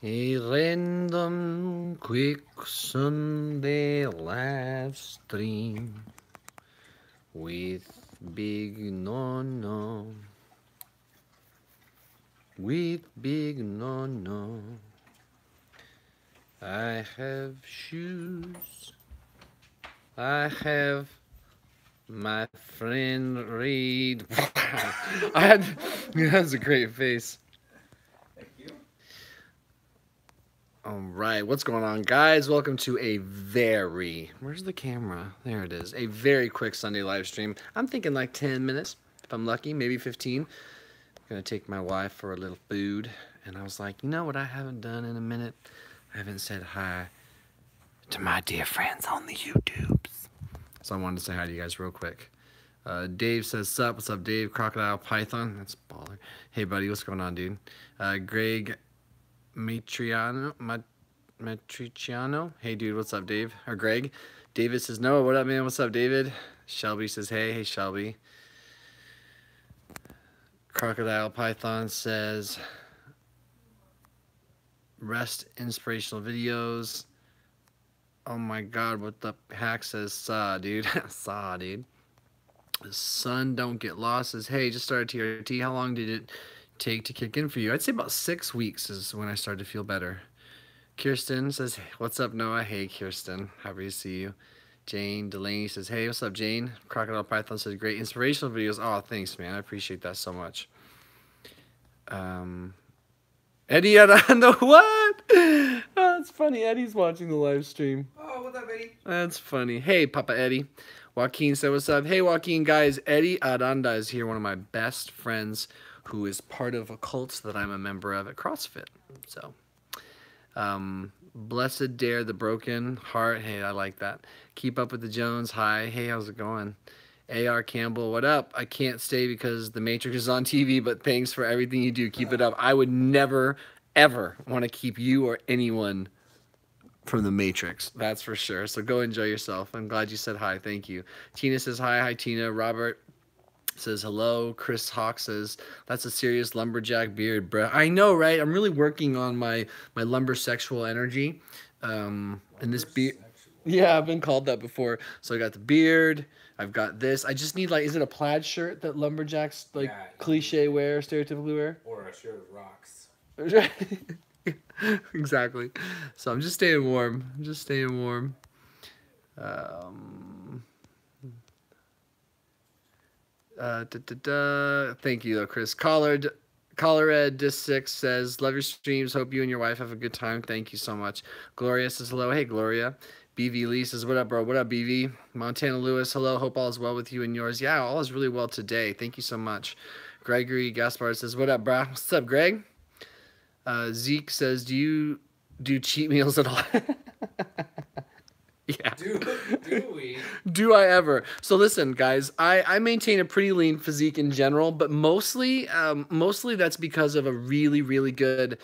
A random quick Sunday live stream with Big No. With Big No. I have shoes. I have my friend Reed. That's a great face. Thank you. All right, what's going on, guys? Welcome to a where's the camera? There it is. A very quick Sunday live stream. I'm thinking like 10 minutes, if I'm lucky, maybe 15. I'm gonna take my wife for a little food, and I was like, you know what I haven't done in a minute? I haven't said hi to my dear friends on the YouTubes. So I wanted to say hi to you guys real quick. Dave says, sup? What's up, Dave? Crocodile Python. That's baller. Hey, buddy. What's going on, dude? Greg Matriciano. Hey, dude. What's up, Dave? Or Greg. David says, no. What up, man? What's up, David? Shelby says, hey. Hey, Shelby. Crocodile Python says, rest inspirational videos. Oh my god, what the heck says saw, dude? Saw, dude. Son, don't get lost says, hey, just started TRT. How long did it take to kick in for you? I'd say about 6 weeks is when I started to feel better. Kirsten says, what's up, Noah? Hey, Kirsten. Happy to see you. Jane Delaney says, hey, what's up, Jane? Crocodile Python says, great inspirational videos. Oh, thanks, man. I appreciate that so much. Eddie Arando, what? Oh, that's funny. Eddie's watching the live stream. Oh, what's up, Eddie? That's funny. Hey, Papa Eddie. Joaquin said, what's up? Hey, Joaquin, guys. Eddie Aranda is here, one of my best friends who is part of a cult that I'm a member of at CrossFit. So, Blessed Dare the Broken Heart. Hey, I like that. Keep Up with the Jones. Hi. Hey, how's it going? A.R. Campbell, what up? I can't stay because The Matrix is on TV, but thanks for everything you do. Keep it up. I would never, ever want to keep you or anyone from The Matrix. That's for sure. So go enjoy yourself. I'm glad you said hi. Thank you. Tina says hi. Hi, Tina. Robert says hello. Chris Hawk says, that's a serious lumberjack beard, bruh. I know, right? I'm really working on my lumbersexual energy. And this beard. Yeah, I've been called that before. So I got the beard. I've got this. I just need, like, is it a plaid shirt that lumberjacks, like, yeah, cliche wear, stereotypically wear? Or a shirt with rocks. Exactly. So I'm just staying warm. I'm just staying warm. Thank you, though, Chris. Collarad Disc 6 says, love your streams. Hope you and your wife have a good time. Thank you so much. Gloria says hello. Hey, Gloria. BV Lee says, what up, bro? What up, BV? Montana Lewis, hello. Hope all is well with you and yours. Yeah, all is really well today. Thank you so much. Gregory Gaspar says, what up, bro? What's up, Greg? Zeke says, do you do cheat meals at all? Yeah. Do we? Do I ever? So listen, guys, I maintain a pretty lean physique in general, but mostly that's because of a really, really good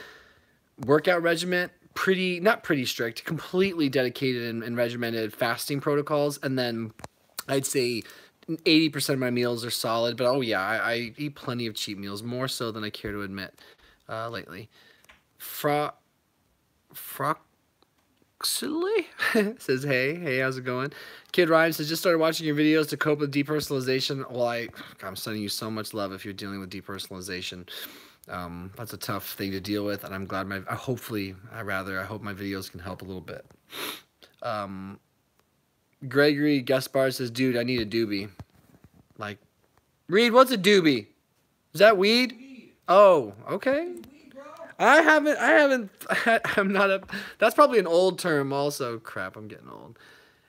workout regimen. Not pretty strict, completely dedicated and regimented fasting protocols. And then I'd say 80% of my meals are solid. But oh yeah, I eat plenty of cheat meals, more so than I care to admit lately. Froxley says, hey, how's it going? Kid Rhymes says, just started watching your videos to cope with depersonalization. Well, I'm sending you so much love if you're dealing with depersonalization. That's a tough thing to deal with, and I'm glad I hope my videos can help a little bit. Gregory Gaspar says, dude, I need a doobie. Like, Reed, what's a doobie? Is that weed? Oh, okay. I'm not a, that's probably an old term also. Crap, I'm getting old.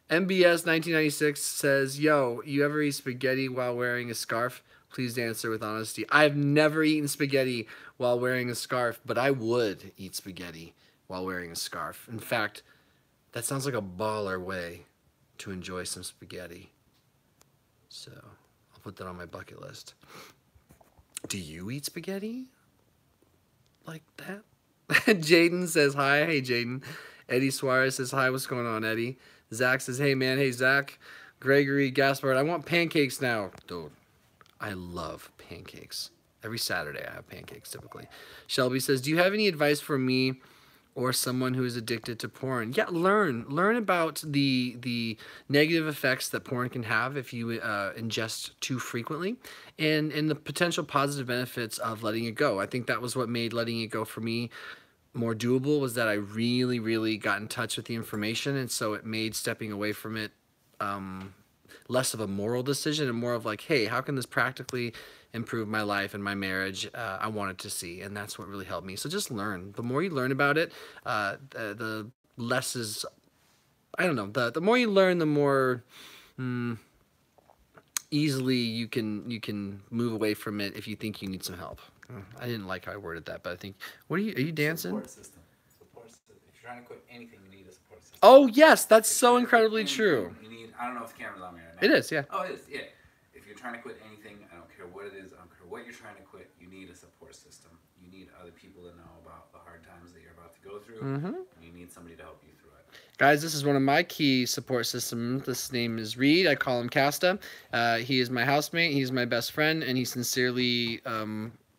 MBS 1996 says, yo, you ever eat spaghetti while wearing a scarf? Please answer with honesty. I've never eaten spaghetti while wearing a scarf, but I would eat spaghetti while wearing a scarf. In fact, that sounds like a baller way to enjoy some spaghetti. So I'll put that on my bucket list. Do you eat spaghetti like that? Jaden says hi. Hey, Jaden. Eddie Suarez says hi. What's going on, Eddie? Zach says, hey, man. Hey, Zach. Gregory Gaspard, I want pancakes now. Dude, I love pancakes. Every Saturday I have pancakes typically. Shelby says, do you have any advice for me or someone who is addicted to porn? Yeah, learn about the negative effects that porn can have if you ingest too frequently, and the potential positive benefits of letting it go. I think that was what made letting it go for me more doable, was that I really got in touch with the information, and so it made stepping away from it less of a moral decision and more of like, hey, how can this practically improve my life and my marriage? I wanted to see, and that's what really helped me. So just learn. The more you learn about it, the less is, I don't know, the more you learn, the more easily you can move away from it if you think you need some help. I didn't like how I worded that, but I think, are you dancing? Support system. Support system. If you're trying to quit anything, you need a support system. Oh yes, that's so incredibly true. You need, I don't know if the camera's on me right now. It is, yeah. Oh, it is, yeah. If you're trying to quit anything, I don't care what it is, I don't care what you're trying to quit, you need a support system. You need other people to know about the hard times that you're about to go through. And you need somebody to help you through it. Guys, this is one of my key support systems. This name is Reed. I call him Casta. He is my housemate. He's my best friend, and he sincerely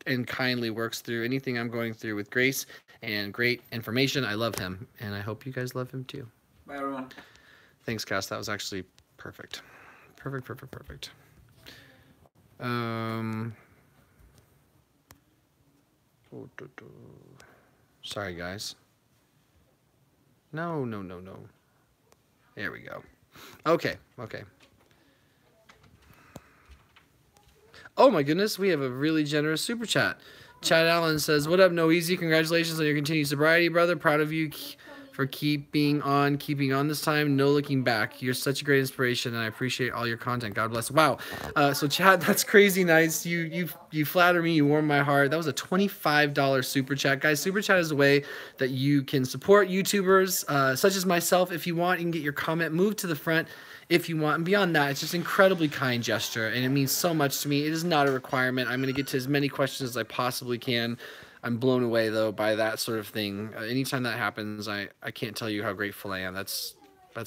and kindly works through anything I'm going through with grace and great information. I love him, and I hope you guys love him too. Bye, everyone. Thanks, Casta. That was actually perfect. Perfect. Sorry, guys. No. There we go. Okay. Oh my goodness, we have a really generous super chat. Chad Allen says, what up, No Easy? Congratulations on your continued sobriety, brother. Proud of you for keeping on this time. No looking back. You're such a great inspiration, and I appreciate all your content. God bless. Wow. So Chad, that's crazy nice. You flatter me. You warm my heart. That was a $25 super chat. Guys, super chat is a way that you can support YouTubers such as myself. If you want, you can get your comment moved to the front if you want. And beyond that, it's just an incredibly kind gesture, and it means so much to me. It is not a requirement. I'm going to get to as many questions as I possibly can. I'm blown away, though, by that sort of thing. Anytime that happens, I can't tell you how grateful I am. That's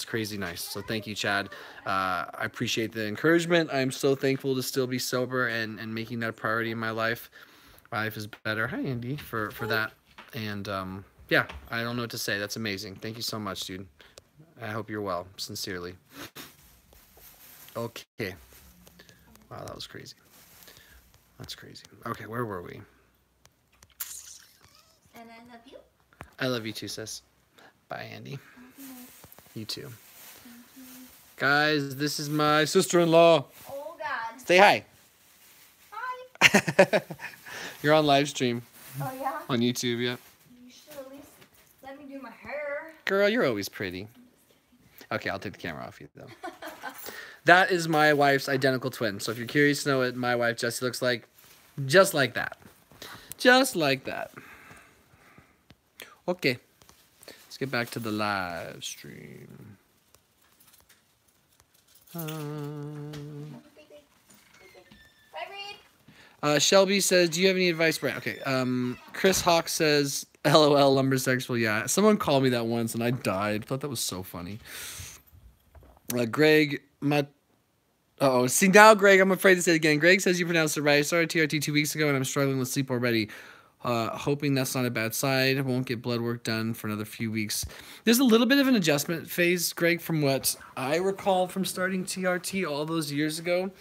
crazy nice. So thank you, Chad. I appreciate the encouragement. I'm so thankful to still be sober and making that a priority in my life. My life is better. Hi, Andy, for that. And, yeah, I don't know what to say. That's amazing. Thank you so much, dude. I hope you're well, sincerely. Okay. Wow, that was crazy. That's crazy. Okay, where were we? And I love you. I love you too, sis. Bye, Andy. You too. Guys, this is my sister-in-law. Oh, God. Say hi. Hi. You're on live stream. Oh, yeah? On YouTube, yeah. You should at least let me do my hair. Girl, you're always pretty. Okay, I'll take the camera off you, though. That is my wife's identical twin. So if you're curious to know what my wife Jessie looks like, just like that. Just like that. Okay. Let's get back to the live stream. Bye, Reed. Shelby says, do you have any advice, Brent? Okay. Chris Hawk says, LOL, lumbersexual. Yeah, someone called me that once and I died. Thought that was so funny. Greg, see now, Greg, I'm afraid to say it again. Greg says you pronounced it right. I started TRT 2 weeks ago and I'm struggling with sleep already. Hoping that's not a bad side. I won't get blood work done for another few weeks. There's a little bit of an adjustment phase, Greg, from what I recall from starting TRT all those years ago.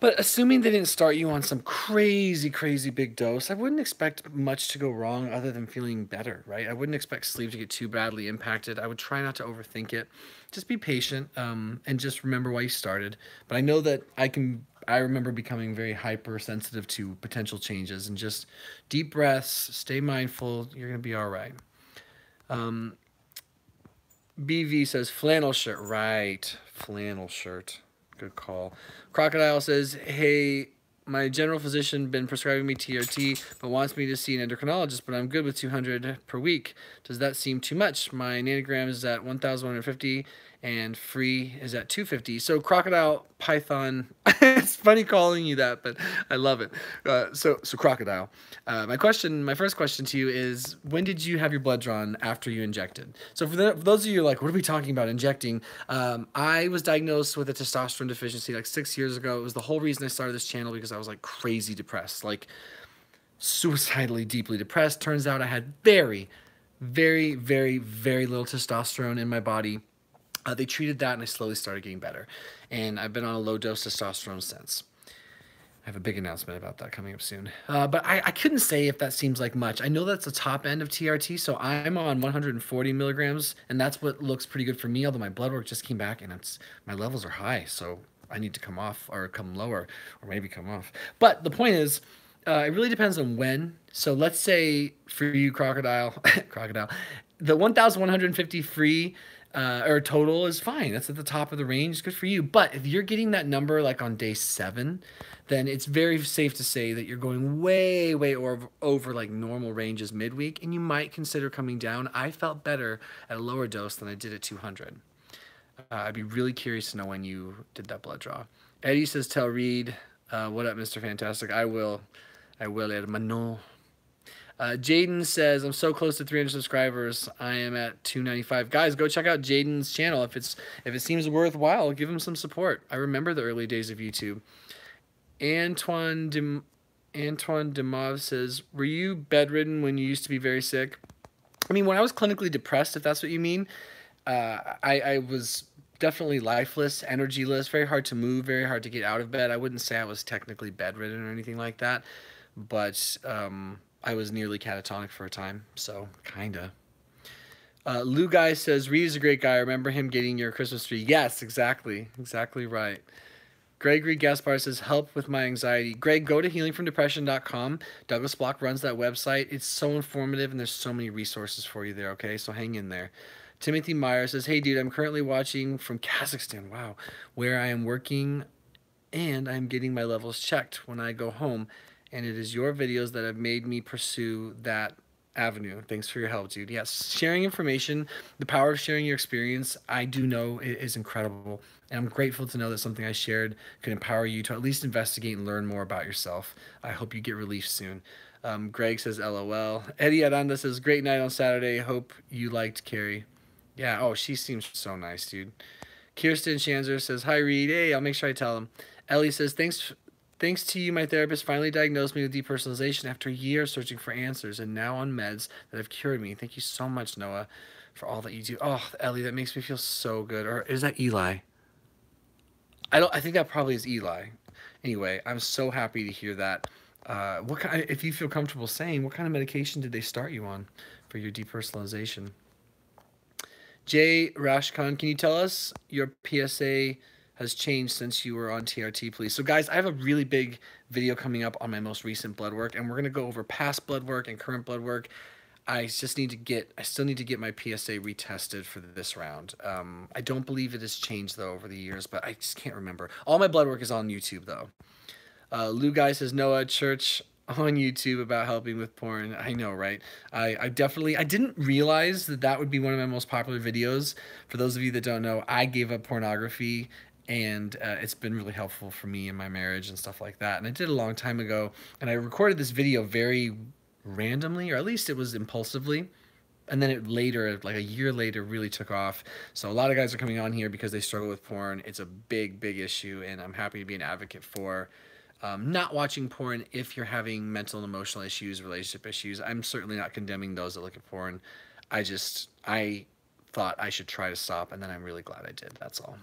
But assuming they didn't start you on some crazy big dose, I wouldn't expect much to go wrong other than feeling better, right? I wouldn't expect sleep to get too badly impacted. I would try not to overthink it. Just be patient and just remember why you started. But I know that I remember becoming very hypersensitive to potential changes, and just deep breaths, stay mindful, you're going to be all right. BV says flannel shirt. Right, flannel shirt. Good call. Crocodile says, hey, my general physician been prescribing me TRT, but wants me to see an endocrinologist, but I'm good with 200 per week. Does that seem too much? My nanogram is at 1,150, and free is at $250. So Crocodile Python, it's funny calling you that, but I love it. So Crocodile. My first question to you is, when did you have your blood drawn after you injected? So for those of you like, what are we talking about injecting? I was diagnosed with a testosterone deficiency like 6 years ago. It was the whole reason I started this channel, because I was like crazy depressed, like suicidally deeply depressed. Turns out I had very, very, very, very little testosterone in my body. They treated that and I slowly started getting better. And I've been on a low dose testosterone since. I have a big announcement about that coming up soon. But I couldn't say if that seems like much. I know that's the top end of TRT, so I'm on 140 milligrams, and that's what looks pretty good for me, although my blood work just came back and my levels are high, so I need to come off or come lower or maybe come off. But the point is, it really depends on when. So let's say for you, Crocodile, the 1,150 free or total is fine. That's at the top of the range. Good for you. But if you're getting that number like on day 7, then it's very safe to say that you're going way, way over like normal ranges midweek, and you might consider coming down. I felt better at a lower dose than I did at 200. I'd be really curious to know when you did that blood draw. Eddie says, tell Reed, what up, Mr. Fantastic? I will, hermano. Jaden says, I'm so close to 300 subscribers. I am at 295. Guys, go check out Jaden's channel. If it seems worthwhile, give him some support. I remember the early days of YouTube. Antoine Demov says, were you bedridden when you used to be very sick? I mean, when I was clinically depressed, if that's what you mean, I was definitely lifeless, energyless, very hard to move, very hard to get out of bed. I wouldn't say I was technically bedridden or anything like that, but I was nearly catatonic for a time, so kinda. Lou Guy says, Reed is a great guy. I remember him getting your Christmas tree. Yes, exactly. Exactly right. Gregory Gaspar says, help with my anxiety. Greg, go to healingfromdepression.com. Douglas Block runs that website. It's so informative, and there's so many resources for you there, okay? So hang in there. Timothy Meyer says, hey, dude, I'm currently watching from Kazakhstan, wow, where I am working, and I'm getting my levels checked when I go home, and it is your videos that have made me pursue that avenue. Thanks for your help, dude. Yes, sharing information, the power of sharing your experience, I do know it is incredible. And I'm grateful to know that something I shared could empower you to at least investigate and learn more about yourself. I hope you get relief soon. Greg says, LOL. Eddie Aranda says, great night on Saturday. Hope you liked Carrie. Yeah, oh, she seems so nice, dude. Kirsten Shanzer says, hi, Reed. Hey, I'll make sure I tell him. Ellie says, thanks to you, my therapist finally diagnosed me with depersonalization after years searching for answers, and now on meds that have cured me. Thank you so much, Noah, for all that you do. Oh, Ellie, that makes me feel so good. Or is that Eli? I think that probably is Eli. Anyway, I'm so happy to hear that. If you feel comfortable saying, what kind of medication did they start you on for your depersonalization? Jay Rashkan, can you tell us your PSA has changed since you were on TRT, please? So guys, I have a really big video coming up on my most recent blood work, and we're going to go over past blood work and current blood work. I still need to get my PSA retested for this round. I don't believe it has changed though over the years, but I just can't remember. All my blood work is on YouTube though. Lou Guy says, Noah Church on YouTube about helping with porn. I know, right? I didn't realize that would be one of my most popular videos. For those of you that don't know, I gave up pornography, and it's been really helpful for me in my marriage and stuff like that. And I did a long time ago, and I recorded this video very randomly, or at least it was impulsively, and then it later, like a year later, really took off. So a lot of guys are coming on here because they struggle with porn. It's a big issue, and I'm happy to be an advocate for not watching porn if you're having mental and emotional issues, relationship issues. I'm certainly not condemning those that look at porn. I thought I should try to stop, and then I'm really glad I did. That's all.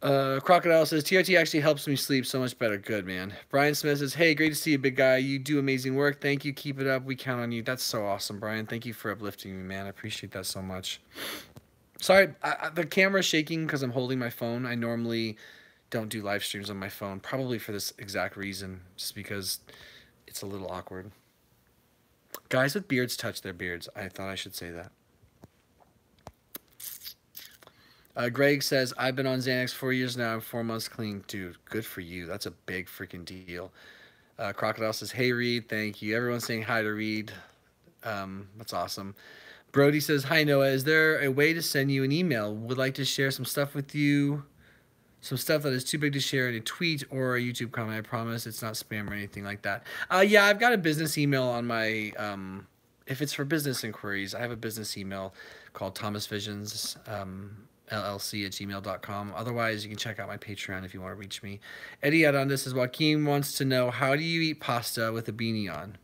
Crocodile says, TRT actually helps me sleep so much better. Good, man. Brian Smith says, hey, great to see you, big guy. You do amazing work. Thank you. Keep it up. We count on you. That's so awesome, Brian. Thank you for uplifting me, man. I appreciate that so much. Sorry, the camera's shaking because I'm holding my phone. I normally don't do live streams on my phone, probably for this exact reason, just because it's a little awkward. Guys with beards touch their beards. I thought I should say that. Greg says, I've been on Xanax 4 years now. I'm 4 months clean. Dude, good for you. That's a big freaking deal. Crocodile says, hey, Reed. Thank you. Everyone's saying hi to Reed. That's awesome. Brody says, hi, Noah. Is there a way to send you an email? Would like to share some stuff with you. Some stuff that is too big to share in a tweet or a YouTube comment. I promise it's not spam or anything like that. Yeah, I've got a business email on my, if it's for business inquiries, I have a business email called thomasvisions, llc@gmail.com. Otherwise, you can check out my Patreon if you want to reach me. Eddie Adonda says, Joaquin wants to know, how do you eat pasta with a beanie on?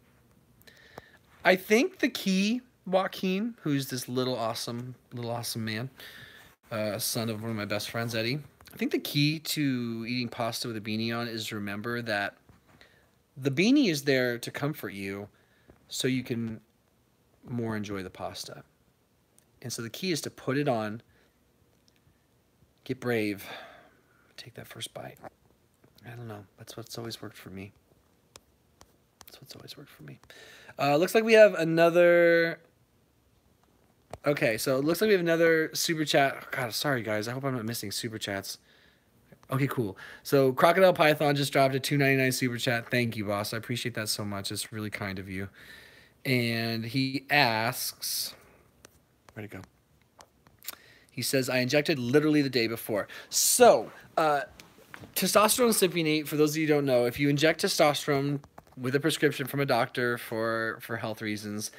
I think the key, Joaquin, who's this little awesome man, son of one of my best friends, Eddie. I think the key to eating pasta with a beanie on is remember that the beanie is there to comfort you so you can more enjoy the pasta. And so the key is to put it on, get brave, take that first bite. I don't know. That's what's always worked for me. Looks like we have another... Okay, so it looks like we have another super chat. God, sorry, guys. I hope I'm not missing super chats. Okay, cool. So Crocodile Python just dropped a $2.99 super chat. Thank you, boss. I appreciate that so much. It's really kind of you. And he asks... Where'd it go? He says, I injected literally the day before. So, testosterone cypionate, for those of you who don't know, if you inject testosterone with a prescription from a doctor for health reasons,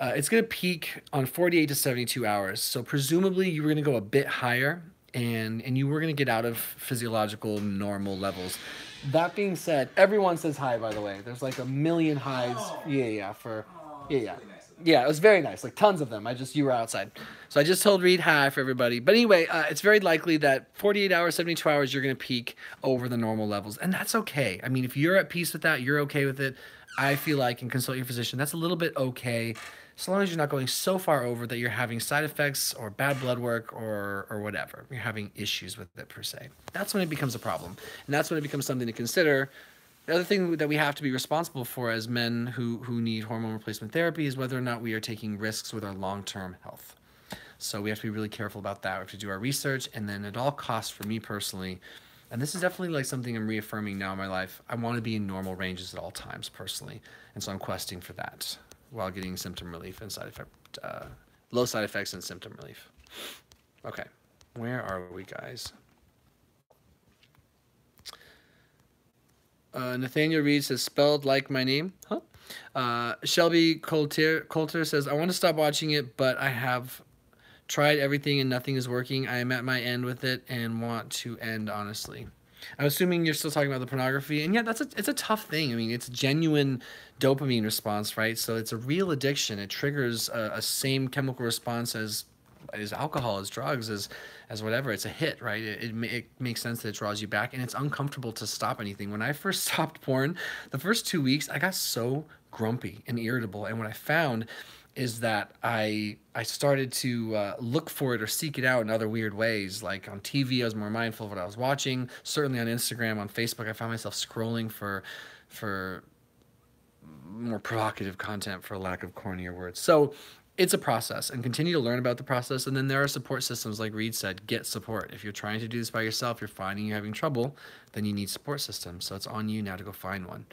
it's going to peak on 48 to 72 hours. So presumably you were going to go a bit higher and you were going to get out of physiological normal levels. That being said, everyone says hi, by the way. There's like a million highs. Yeah. Yeah, it was very nice. Like tons of them. You were outside. So I just told Reed hi for everybody. But anyway, it's very likely that 48 hours, 72 hours, you're going to peak over the normal levels. And that's okay. I mean, if you're at peace with that, you're okay with it. I feel like, and consult your physician, that's a little bit okay. So long as you're not going so far over that you're having side effects or bad blood work or whatever. You're having issues with it per se. That's when it becomes a problem. And that's when it becomes something to consider. The other thing that we have to be responsible for as men who need hormone replacement therapy is whether or not we are taking risks with our long-term health. So we have to be really careful about that. We have to do our research, and then at all costs, for me personally, and this is definitely like something I'm reaffirming now in my life, I want to be in normal ranges at all times personally. And so I'm questing for that while getting symptom relief and low side effects and symptom relief. Okay, where are we, guys? Nathaniel Reed says, spelled like my name. Huh? Shelby Coulter says, I want to stop watching it, but I have tried everything and nothing is working. I am at my end with it and want to end, honestly. I'm assuming you're still talking about the pornography. And yeah, it's a tough thing. I mean, it's a genuine dopamine response, right? So it's a real addiction. It triggers a same chemical response as alcohol, as drugs, as whatever. It's a hit, right? It makes sense that it draws you back, and it's uncomfortable to stop anything. When I first stopped porn, the first 2 weeks, I got so grumpy and irritable, and what I found is that I started to look for it or seek it out in other weird ways. Like on TV, I was more mindful of what I was watching. Certainly on Instagram, on Facebook, I found myself scrolling for more provocative content, for lack of cornier words. So it's a process, and continue to learn about the process. And then there are support systems, like Reed said, get support. If you're trying to do this by yourself, you're finding you're having trouble, then you need support systems. So it's on you now to go find one.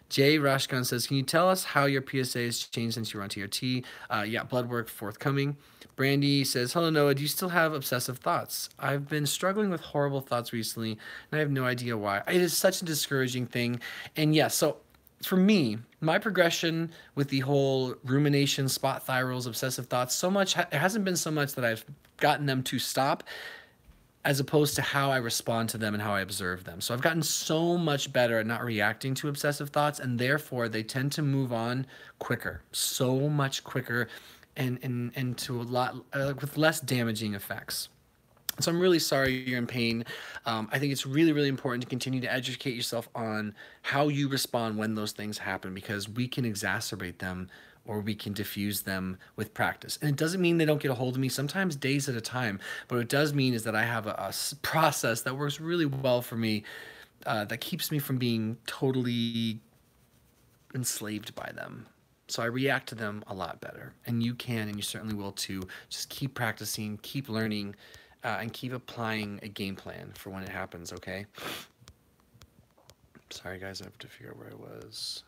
Jay Rashkan says, can you tell us how your PSA has changed since you were on TRT? Yeah, blood work forthcoming. Brandy says, hello, Noah. Do you still have obsessive thoughts? I've been struggling with horrible thoughts recently, and I have no idea why. It is such a discouraging thing. And yeah, so for me, my progression with the whole rumination, spot thyrals, obsessive thoughts, it hasn't been so much that I've gotten them to stop, as opposed to how I respond to them and how I observe them. So I've gotten so much better at not reacting to obsessive thoughts, and therefore they tend to move on quicker, so much quicker, and to a lot with less damaging effects. So I'm really sorry you're in pain. I think it's really, really important to continue to educate yourself on how you respond when those things happen, because we can exacerbate them or we can diffuse them with practice. And it doesn't mean they don't get a hold of me, sometimes days at a time. But what it does mean is that I have a process that works really well for me, that keeps me from being totally enslaved by them. So I react to them a lot better. And you can, and you certainly will too. Just keep practicing, keep learning, and keep applying a game plan for when it happens, okay? Sorry guys, I have to figure out where I was.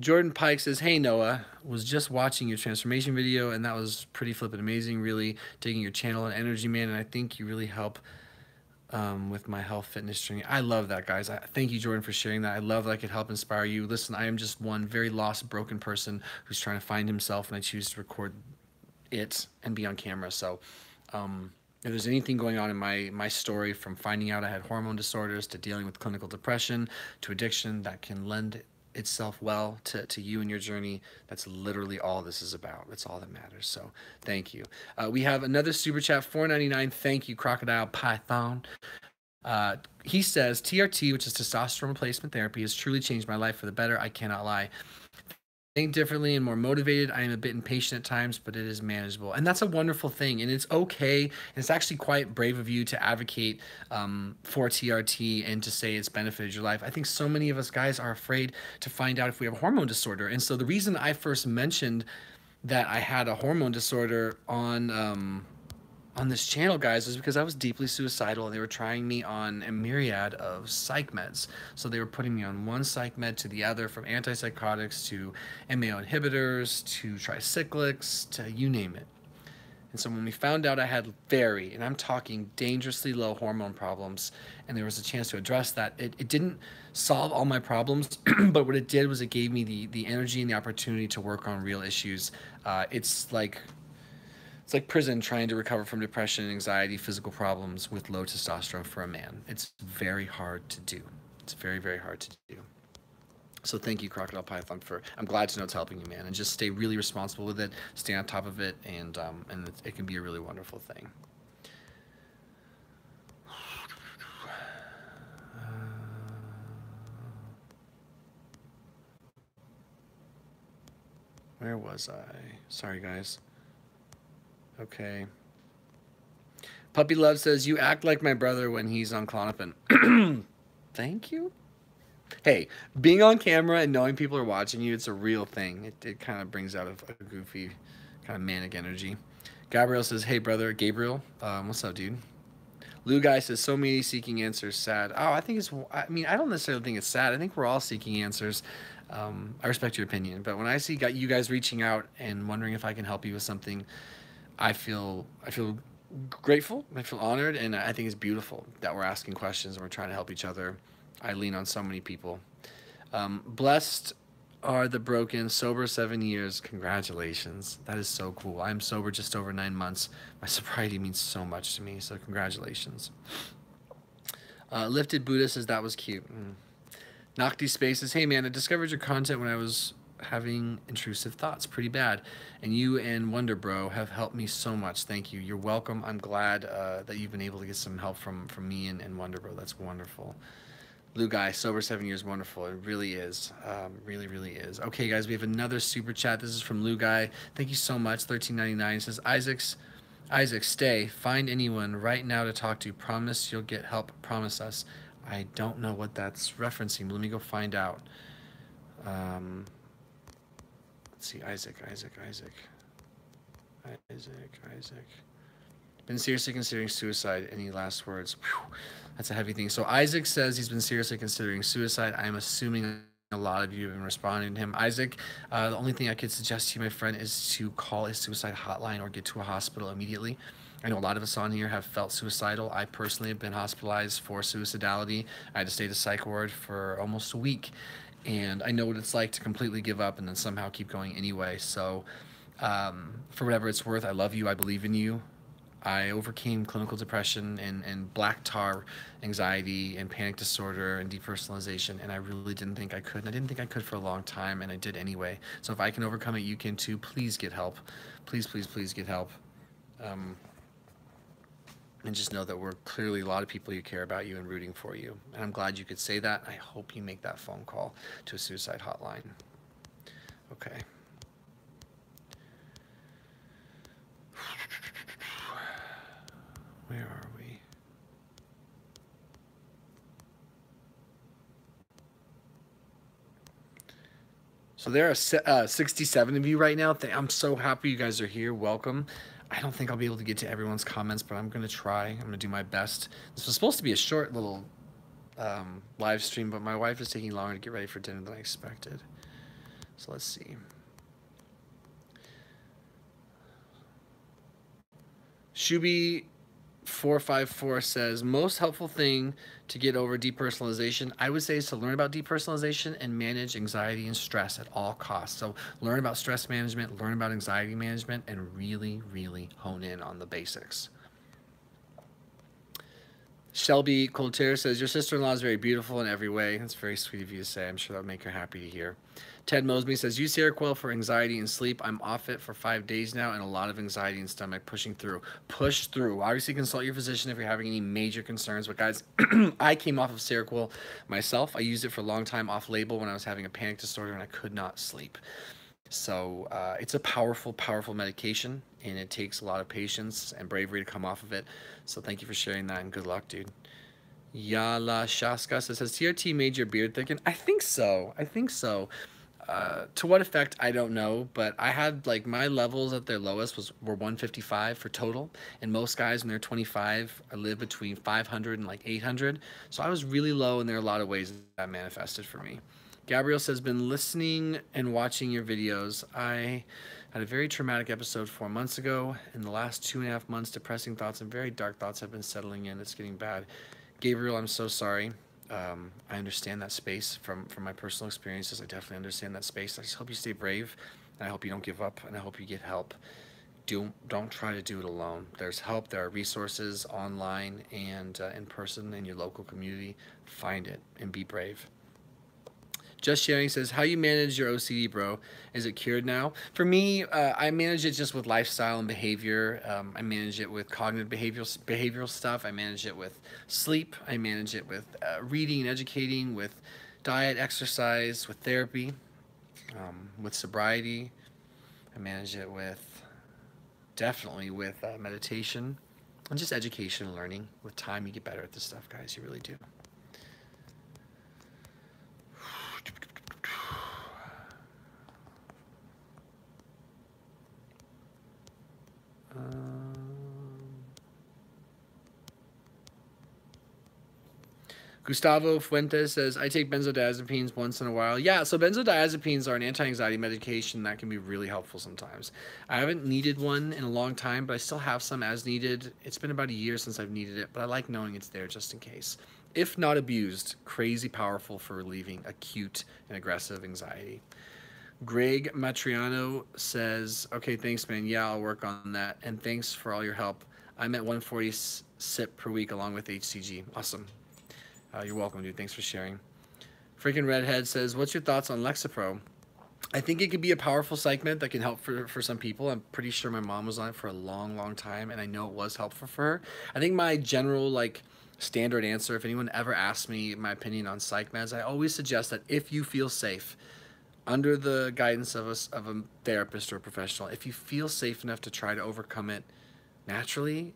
Jordan Pike says, "Hey Noah, was just watching your transformation video and that was pretty flippin' amazing. Really digging your channel and energy, man. And I think you really help with my health fitness journey." I love that, guys. Thank you, Jordan, for sharing that. I love that I could help inspire you. Listen, I am just one very lost, broken person who's trying to find himself, and I choose to record it and be on camera. So if there's anything going on in my story, from finding out I had hormone disorders to dealing with clinical depression to addiction, that can lend itself well to you and your journey, that's literally all this is about. That's all that matters. So thank you. We have another super chat, $4.99. Thank you, Crocodile Python. He says, TRT, which is testosterone replacement therapy, has truly changed my life for the better. I cannot lie. Think differently and more motivated. I am a bit impatient at times, but it is manageable. And that's a wonderful thing. And it's okay. And it's actually quite brave of you to advocate for TRT and to say it's benefited your life. I think so many of us guys are afraid to find out if we have a hormone disorder. And so the reason I first mentioned that I had a hormone disorder on this channel, guys, is because I was deeply suicidal and they were trying me on a myriad of psych meds. So they were putting me on one psych med to the other, from anti-psychotics to MAO inhibitors to Tricyclics to you name it. And so when we found out I had and I'm talking dangerously low hormone problems, and there was a chance to address that, it didn't solve all my problems, but what it did was it gave me the energy and the opportunity to work on real issues. It's like prison trying to recover from depression, anxiety, physical problems with low testosterone for a man. It's very hard to do. It's very, very hard to do. So thank you, Crocodile Python, I'm glad to know it's helping you, man. And just stay really responsible with it, stay on top of it, and it can be a really wonderful thing. Where was I? Sorry, guys. Okay. Puppy Love says, you act like my brother when he's on Klonopin. Thank you. Hey, being on camera and knowing people are watching you, it's a real thing. It kind of brings out a goofy, kind of manic energy. Gabriel says, hey, brother. Gabriel, what's up, dude? Lou Guy says, so many seeking answers, sad. Oh, I don't necessarily think it's sad. I think we're all seeking answers. I respect your opinion. But when I see you guys reaching out and wondering if I can help you with something, I feel grateful, I feel honored, and I think it's beautiful that we're asking questions and we're trying to help each other. I lean on so many people. Blessed are the broken, sober 7 years. Congratulations. That is so cool. I'm sober just over 9 months. My sobriety means so much to me, so congratulations. Lifted Buddha says, that was cute. Nocti Space says, hey man, I discovered your content when I was having intrusive thoughts pretty bad, and you and Wonder Bro have helped me so much. Thank you. You're welcome. I'm glad that you've been able to get some help from me and Wonder Bro. That's wonderful. Blue Guy, sober 7 years, wonderful. It really is. Really, really is. Okay, guys, we have another super chat. This is from Lou Guy. Thank you so much. $13.99. It says, Isaac, stay. Find anyone right now to talk to. Promise you'll get help. Promise us. I don't know what that's referencing. Let me go find out. Let's see. Isaac. Been seriously considering suicide. Any last words? Whew, that's a heavy thing. So Isaac says he's been seriously considering suicide. I'm assuming a lot of you have been responding to him. Isaac, the only thing I could suggest to you, my friend, is to call a suicide hotline or get to a hospital immediately. I know a lot of us on here have felt suicidal. I personally have been hospitalized for suicidality. I had to stay to Psych Ward for almost a week. And I know what it's like to completely give up and then somehow keep going anyway. So for whatever it's worth, I love you. I believe in you. I overcame clinical depression and black tar anxiety and panic disorder and depersonalization, and I really didn't think I could. And I didn't think I could for a long time, and I did anyway. So if I can overcome it, you can too. Please get help. Please, please, please get help. And just know that we're clearly a lot of people who care about you and rooting for you. And I'm glad you could say that. I hope you make that phone call to a suicide hotline. Okay. Where are we? So there are 67 of you right now. I'm so happy you guys are here. Welcome. I don't think I'll be able to get to everyone's comments, but I'm going to try. I'm going to do my best. This was supposed to be a short little live stream, but my wife is taking longer to get ready for dinner than I expected. So let's see. Shubi454 says, most helpful thing to get over depersonalization, I would say, is to learn about depersonalization and manage anxiety and stress at all costs. So learn about stress management, learn about anxiety management, and really, really hone in on the basics. Shelby Colter says, your sister-in-law is very beautiful in every way. That's very sweet of you to say. I'm sure that would make her happy to hear. Ted Mosby says, use Seroquel for anxiety and sleep. I'm off it for 5 days now and a lot of anxiety and stomach pushing through. Push through. Obviously, consult your physician if you're having any major concerns. But guys, I came off of Seroquel myself. I used it for a long time off-label when I was having a panic disorder and I could not sleep. So it's a powerful, powerful medication, and it takes a lot of patience and bravery to come off of it. So thank you for sharing that, and good luck, dude. Yala Shaska says, has TRT made your beard thicken? I think so. I think so. To what effect, I don't know, but I had, like, my levels at their lowest were 155 for total, and most guys when they're 25 live between 500 and like 800. So I was really low, and there are a lot of ways that manifested for me. Gabriel says, been listening and watching your videos. I had a very traumatic episode 4 months ago. In the last 2.5 months, depressing thoughts and very dark thoughts have been settling in. It's getting bad. Gabriel, I'm so sorry. I understand that space from my personal experiences. I definitely understand that space. I just hope you stay brave, and I hope you don't give up, and I hope you get help. Don't try to do it alone. There's help. There are resources online and in person in your local community. Find it and be brave. Just Sharing says, how you manage your OCD, bro? Is it cured now? For me, I manage it just with lifestyle and behavior. I manage it with cognitive behavioral stuff. I manage it with sleep. I manage it with reading and educating, with diet, exercise, with therapy, with sobriety. I manage it with, definitely with meditation and just education and learning. With time, you get better at this stuff, guys. You really do. Gustavo Fuentes says, I take benzodiazepines once in a while. Yeah, so benzodiazepines are an anti-anxiety medication that can be really helpful sometimes. I haven't needed one in a long time, but I still have some as needed. It's been about a year since I've needed it, but I like knowing it's there just in case. If not abused, crazy powerful for relieving acute and aggressive anxiety. Greg Matriano says, okay, thanks, man. Yeah, I'll work on that. And thanks for all your help. I'm at 140 sip per week along with HCG. Awesome. You're welcome, dude. Thanks for sharing. Freaking Redhead says, what's your thoughts on Lexapro? I think it could be a powerful psych med that can help for some people. I'm pretty sure my mom was on it for a long, long time, and I know it was helpful for her. I think my general, like, standard answer, if anyone ever asks me my opinion on psych meds, I always suggest that if you feel safe, under the guidance of a therapist or a professional, if you feel safe enough to try to overcome it naturally,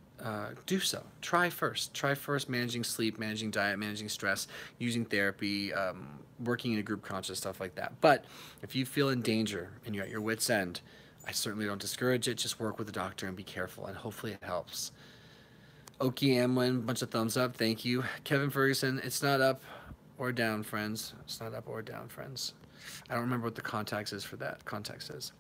do so. Try first. Try first managing sleep, managing diet, managing stress, using therapy, working in a group conscious, stuff like that. But if you feel in danger and you're at your wit's end, I certainly don't discourage it. Just work with the doctor and be careful, and hopefully it helps. Oki Amwin, bunch of thumbs up. Thank you. Kevin Ferguson, it's not up or down, friends. It's not up or down, friends. I don't remember what the context is for that. Context is.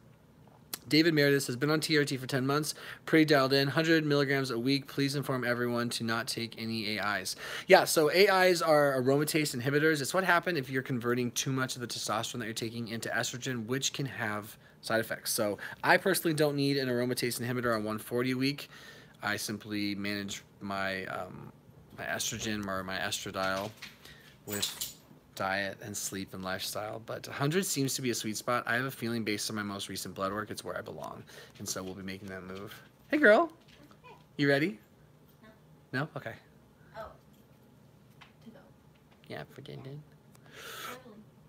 David Meredith has been on TRT for 10 months, pretty dialed in, 100 milligrams a week. Please inform everyone to not take any AIs. Yeah, so AIs are aromatase inhibitors. It's what happens if you're converting too much of the testosterone that you're taking into estrogen, which can have side effects. So I personally don't need an aromatase inhibitor on 140 a week. I simply manage my, my estrogen or my estradiol with diet and sleep and lifestyle, but 100 seems to be a sweet spot. I have a feeling based on my most recent blood work, it's where I belong, and so we'll be making that move. Hey girl, you ready? No. No? Okay. Oh. To go. Yeah, forget it.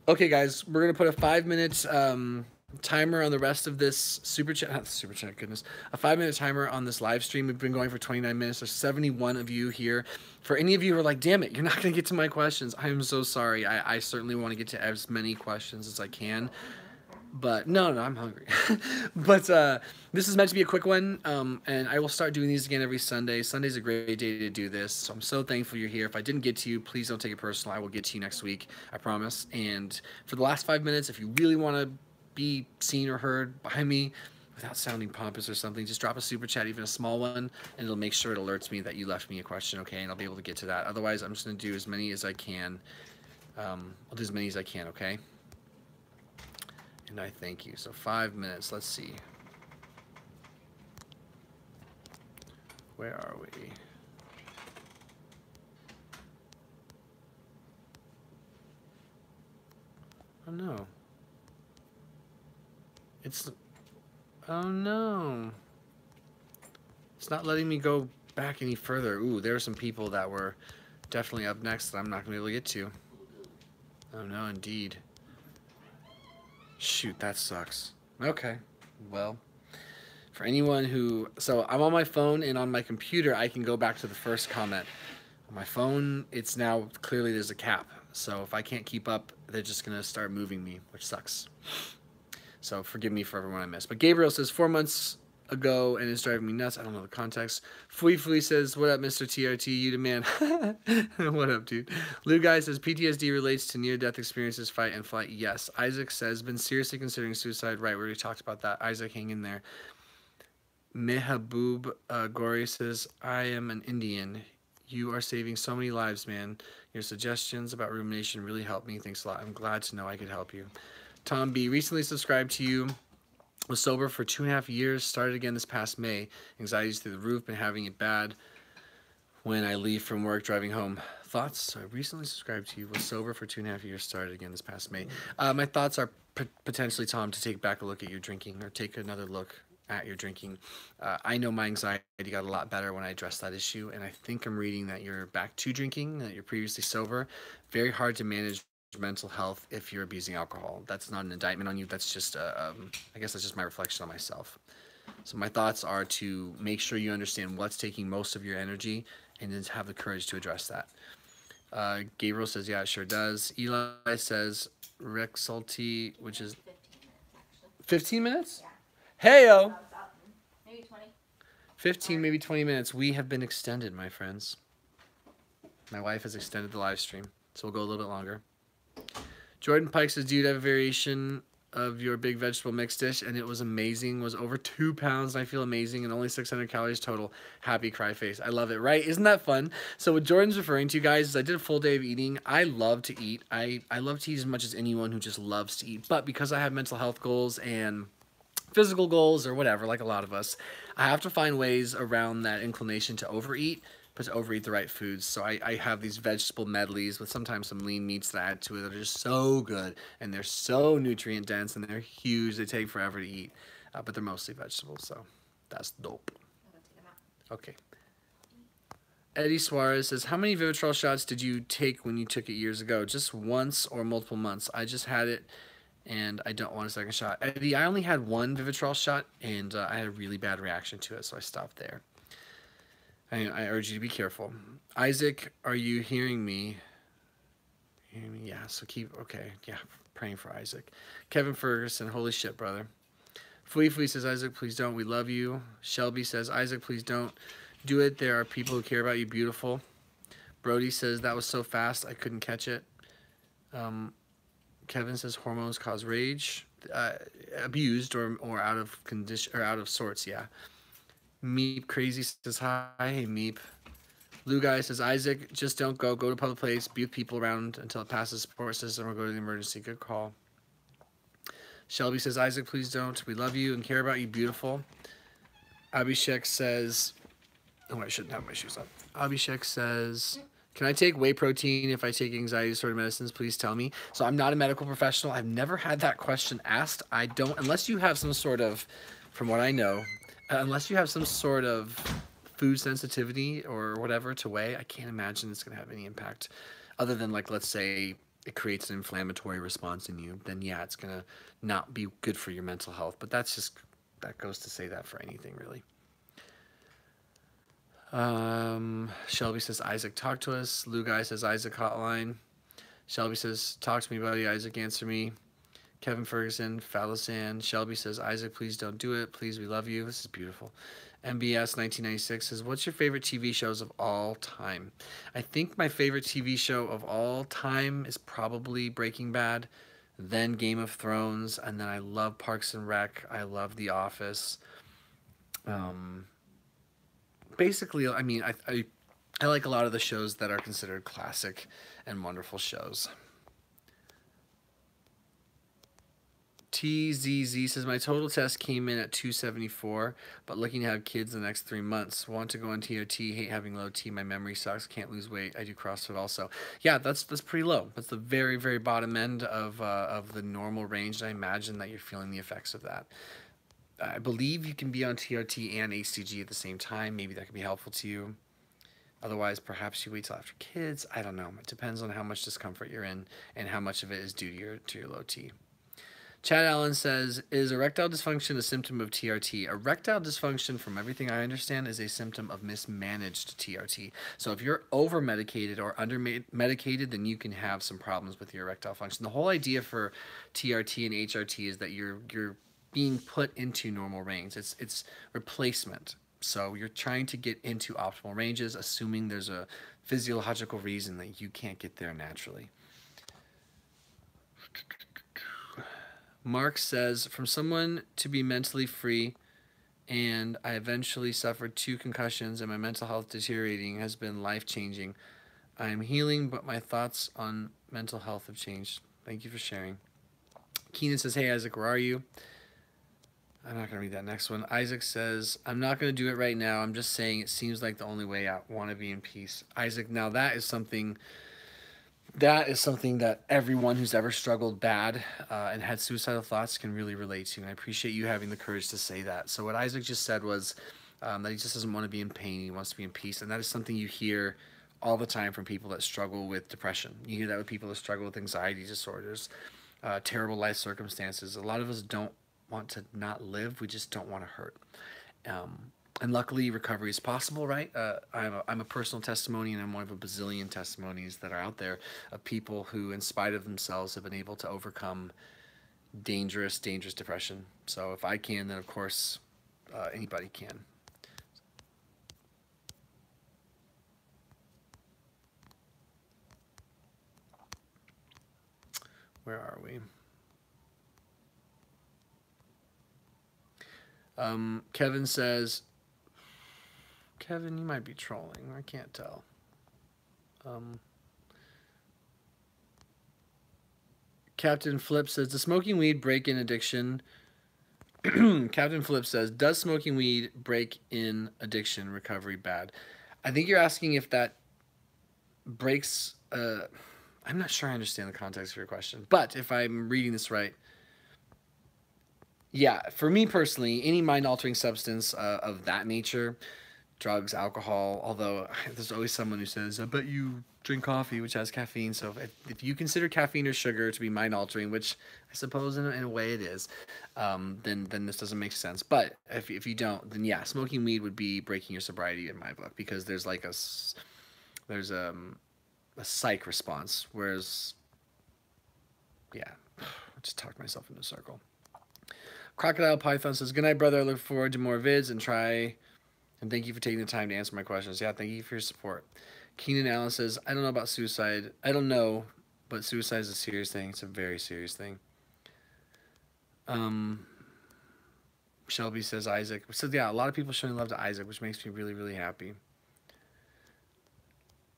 Okay guys, we're gonna put a 5-minute timer on the rest of this super chat, not super chat, goodness, a 5-minute timer on this live stream. We've been going for 29 minutes. There's 71 of you here. For any of you who are like, damn it, you're not going to get to my questions, I'm so sorry. I certainly want to get to as many questions as I can. But no, I'm hungry. But this is meant to be a quick one, and I will start doing these again every Sunday. Sunday's a great day to do this, so I'm so thankful you're here. If I didn't get to you, please don't take it personal. I will get to you next week, I promise. And for the last 5 minutes, if you really want to be seen or heard by me without sounding pompous or something, just drop a super chat, even a small one, and it'll make sure it alerts me that you left me a question, okay? And I'll be able to get to that. Otherwise, I'm just going to do as many as I can. I'll do as many as I can, okay? And I thank you. So 5 minutes. Let's see. Where are we? Oh no. Oh no. It's not letting me go back any further. Ooh, there are some people that were definitely up next that I'm not going to be able to get to. Oh no, indeed. Shoot, that sucks. Okay, well, for anyone who... So I'm on my phone, and on my computer, I can go back to the first comment. On my phone, it's now... Clearly, there's a cap. So if I can't keep up, they're just going to start moving me, which sucks. So forgive me for everyone I missed. But Gabriel says, 4 months ago, and it's driving me nuts. I don't know the context. Fui says, what up, Mr. TRT? You the man. What up, dude? Lou Guy says, PTSD relates to near-death experiences, fight and flight. Yes. Isaac says, been seriously considering suicide. Right, we already talked about that. Isaac, hang in there. Mehaboob Gori says, I am an Indian. You are saving so many lives, man. Your suggestions about rumination really helped me. Thanks a lot. I'm glad to know I could help you. Tom B. recently subscribed to you. Was sober for 2.5 years. Started again this past May. Anxiety's through the roof. Been having it bad when I leave from work driving home. Thoughts? I recently subscribed to you. Was sober for 2.5 years. Started again this past May. My thoughts are potentially, Tom, to take back a look at your drinking, or take another look at your drinking. I know my anxiety got a lot better when I addressed that issue, and I think I'm reading that you're back to drinking, that you're previously sober. Very hard to manage mental health if you're abusing alcohol. That's not an indictment on you. That's just I guess that's just my reflection on myself. So my thoughts are to make sure you understand what's taking most of your energy, and then have the courage to address that. Gabriel says, yeah, it sure does. Eli says Rexulti, which is 15 minutes. Yeah. Heyo. Maybe 20. 15, maybe 20 minutes. We have been extended, my friends. My wife has extended the live stream, so we'll go a little bit longer. Jordan Pike says, dude, I have a variation of your big vegetable mix dish, and it was amazing. Was over 2 pounds, and I feel amazing, and only 600 calories total. Happy cry face. I love it, right? Isn't that fun? So what Jordan's referring to, guys, is I did a full day of eating. I love to eat. I love to eat as much as anyone who just loves to eat. But because I have mental health goals and physical goals or whatever, like a lot of us, I have to find ways around that inclination to overeat, but to overeat the right foods. So I have these vegetable medleys with sometimes some lean meats that I add to it that are just so good, and they're so nutrient dense, and they're huge. They take forever to eat, but they're mostly vegetables, so that's dope. Okay. Eddie Suarez says, how many VIVITROL shots did you take when you took it years ago? Just once or multiple months? I just had it, and I don't want a second shot. Eddie, I only had one VIVITROL shot, and I had a really bad reaction to it, so I stopped there. I urge you to be careful. Isaac, are you hearing me? Yeah, so keep, okay, yeah, praying for Isaac. Kevin Ferguson, holy shit, brother. Fui says, Isaac, please don't, we love you. Shelby says, Isaac, please don't do it. There are people who care about you, beautiful. Brody says, that was so fast, I couldn't catch it. Kevin says, hormones cause rage. Abused or out of condition, or out of sorts, yeah. Meep Crazy says, hi. Hey, Meep. Lou Guy says, Isaac, just don't go. Go to a public place. Be with people around until it passes the support system, or go to the emergency. Good call. Shelby says, Isaac, please don't. We love you and care about you. Beautiful. Abhishek says, oh, I shouldn't have my shoes on. Abhishek says, can I take whey protein if I take anxiety disorder medicines? Please tell me. So I'm not a medical professional. I've never had that question asked. I don't, unless you have some sort of, from what I know, unless you have some sort of food sensitivity or whatever to whey, I can't imagine it's going to have any impact other than, like, let's say it creates an inflammatory response in you. Then, yeah, it's going to not be good for your mental health. But that's just, that goes to say that for anything, really. Shelby says, Isaac, talk to us. Lou Guy says, Isaac hotline. Shelby says, talk to me, buddy. Isaac, answer me. Kevin Ferguson, Falasan. Shelby says, Isaac, please don't do it. Please, we love you. This is beautiful. MBS 1996 says, what's your favorite TV shows of all time? I think my favorite TV show of all time is probably Breaking Bad, then Game of Thrones, and then I love Parks and Rec. I love The Office. Basically, I mean, I like a lot of the shows that are considered classic and wonderful shows. TZZ says, my total test came in at 274, but looking to have kids in the next 3 months. Want to go on TOT, hate having low T, my memory sucks, can't lose weight, I do CrossFit also. Yeah, that's pretty low. That's the very, very bottom end of the normal range, and I imagine that you're feeling the effects of that. I believe you can be on TRT and HCG at the same time. Maybe that could be helpful to you. Otherwise, perhaps you wait till after kids. I don't know. It depends on how much discomfort you're in and how much of it is due to your low T. Chad Allen says, is erectile dysfunction a symptom of TRT? Erectile dysfunction, from everything I understand, is a symptom of mismanaged TRT. So if you're over-medicated or under-medicated, then you can have some problems with your erectile function. The whole idea for TRT and HRT is that you're being put into normal range. It's replacement. So you're trying to get into optimal ranges, assuming there's a physiological reason that you can't get there naturally. Mark says, from someone to be mentally free, and I eventually suffered 2 concussions and my mental health deteriorating has been life-changing. I am healing, but my thoughts on mental health have changed. Thank you for sharing. Keenan says, hey, Isaac, where are you? I'm not going to read that next one. Isaac says, I'm not going to do it right now. I'm just saying it seems like the only way out. Want to be in peace. Isaac, now that is something that everyone who's ever struggled bad and had suicidal thoughts can really relate to. And I appreciate you having the courage to say that. So what Isaac just said was that he just doesn't want to be in pain. He wants to be in peace. And that is something you hear all the time from people that struggle with depression. You hear that with people that struggle with anxiety disorders, terrible life circumstances. A lot of us don't want to not live. We just don't want to hurt. And luckily, recovery is possible, right? I'm a personal testimony, and I'm one of a bazillion testimonies that are out there of people who, in spite of themselves, have been able to overcome dangerous depression. So if I can, then of course anybody can. Where are we? Kevin says, Kevin, you might be trolling. I can't tell. Captain Flip says, does smoking weed break in addiction? Captain Flip says, does smoking weed break in addiction recovery bad? I think you're asking if that breaks... I'm not sure I understand the context of your question, but if I'm reading this right, yeah, for me personally, any mind-altering substance of that nature, drugs, alcohol, although there's always someone who says, I bet you drink coffee, which has caffeine, so if you consider caffeine or sugar to be mind-altering, which I suppose in a way it is, then this doesn't make sense. But if you don't, then yeah, smoking weed would be breaking your sobriety in my book, because there's like a psych response, whereas, yeah, I just talked myself into a circle. Crocodile Python says, good night, brother. I look forward to more vids and thank you for taking the time to answer my questions. Yeah, thank you for your support. Keenan Allen says, I don't know about suicide. I don't know, but suicide is a serious thing. It's a very serious thing. Shelby says, Isaac. So yeah, a lot of people showing love to Isaac, which makes me really, really happy.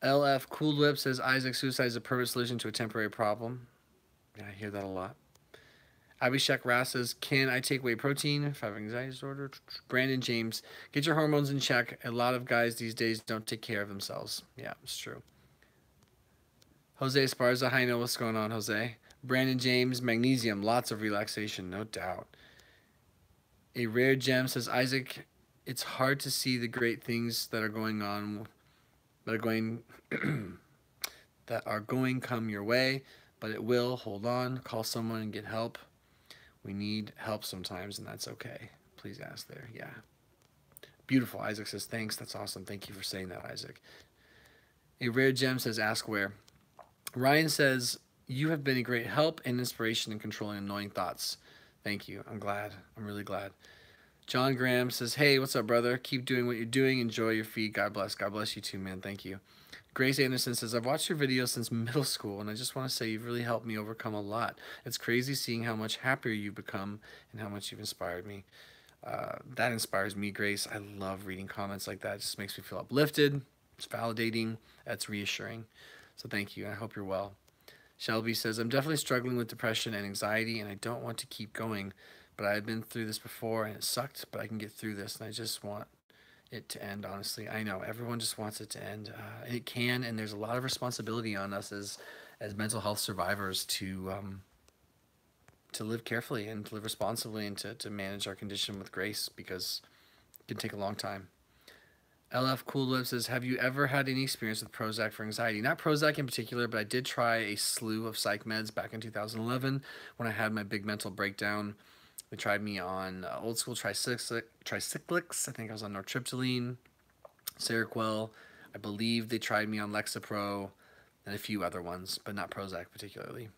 LF Cool Whip says, Isaac, suicide is a permanent solution to a temporary problem. Yeah, I hear that a lot. Abhishek Ras says, can I take whey protein if I have anxiety disorder? Brandon James, get your hormones in check. A lot of guys these days don't take care of themselves. Yeah, it's true. Jose Esparza, hi, know what's going on, Jose. Brandon James, magnesium, lots of relaxation, no doubt. A Rare Gem says, Isaac, it's hard to see the great things that are going on, that are going come your way, but it will. Hold on, call someone and get help. We need help sometimes, and that's okay. Please ask there. Yeah. Beautiful. Isaac says, thanks. That's awesome. Thank you for saying that, Isaac. A Rare Gem says, ask where. Ryan says, You have been a great help and inspiration in controlling annoying thoughts. Thank you. I'm glad. I'm really glad. John Graham says, hey, what's up, brother? Keep doing what you're doing. Enjoy your feed. God bless. God bless you too, man. Thank you. Grace Anderson says, I've watched your videos since middle school, and I just want to say you've really helped me overcome a lot. It's crazy seeing how much happier you've become and how much you've inspired me. That inspires me, Grace. I love reading comments like that. It just makes me feel uplifted. It's validating. That's reassuring. So thank you. I hope you're well. Shelby says, I'm definitely struggling with depression and anxiety, and I don't want to keep going, but I've been through this before, and it sucked, but I can get through this, and I just want it to end, honestly. I know, everyone just wants it to end, and it can, and there's a lot of responsibility on us as mental health survivors to live carefully and to live responsibly and to manage our condition with grace, because it can take a long time. LF Cool Lip says, have you ever had any experience with Prozac for anxiety? Not Prozac in particular, but I did try a slew of psych meds back in 2011 when I had my big mental breakdown. They tried me on old school Tricyclics. I think I was on Nortryptaline, Seroquel. I believe they tried me on Lexapro and a few other ones, but not Prozac particularly.